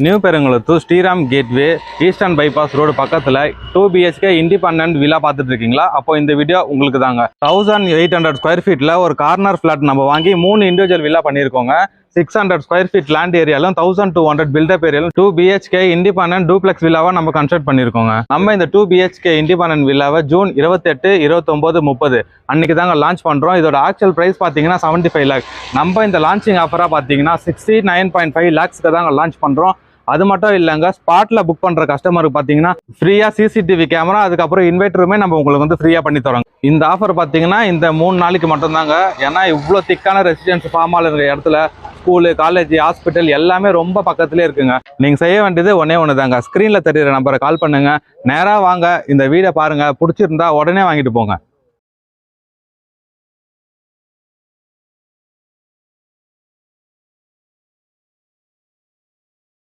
New Perungalathur Shriram gateway eastern bypass road பக்கத்தில் 2 BHK independent villa பார்த்துட்டு இருக்கீங்களா? அப்போ இந்த வீடியோ உங்களுக்கு தாங்க. 1800 ஸ்கொயர் ஃபீட்டில் ஒரு கார்னர் ஃபிளாட் நம்ம வாங்கி 3 இண்டிவிஜுவல் வில்லா பண்ணியிருக்கோங்க. 600 ஸ்கொயர் ஃபீட் லேண்ட் ஏரியாலும் 1200 பில்டப் ஏரியாலும் 2 BHK இண்டிபெண்டன்ட் டூப்ளெக்ஸ் வில்லாவை நம்ம கன்ஸ்ட்ரக்ட் பண்ணியிருக்கோங்க. நம்ம இந்த 2 BHK இண்டிபெண்டன்ட் வில்லாவை ஜூன் 28, 29, 30 அன்னைக்கு தாங்க லான்ச் பண்ணுறோம். இதோட ஆக்சுவல் ப்ரைஸ் பார்த்தீங்கன்னா 75 லேக். நம்ம இந்த லான்ச்சிங் ஆஃபராக பார்த்தீங்கன்னா 69.5 லேக்ஸ்க்கு தாங்க லான்ச் பண்ணுறோம். அது மட்டும் இல்லைங்க, ஸ்பாட்டில் புக் பண்ணுற கஸ்டமருக்கு பார்த்தீங்கன்னா ஃப்ரீயாக CCTV கேமரா, அதுக்கப்புறம் இன்வெர்டருமே நம்ம உங்களுக்கு வந்து ஃப்ரீயாக பண்ணி தரோங்க. இந்த ஆஃபர் பார்த்தீங்கன்னா இந்த 3 நாளைக்கு மட்டும்தாங்க. ஏன்னா இவ்வளோ திக்கான ரெசிடென்ஸ் ஃபார்மால் இருக்கிற இடத்துல ஸ்கூலு, காலேஜ், ஹாஸ்பிட்டல் எல்லாமே ரொம்ப பக்கத்துலேயே இருக்குங்க. நீங்கள் செய்ய வேண்டியது ஒன்று தாங்க. ஸ்க்ரீனில் தெரியுற நம்பரை கால் பண்ணுங்கள், நேராக வாங்க, இந்த வீடை பாருங்கள், பிடிச்சிருந்தா உடனே வாங்கிட்டு போங்க.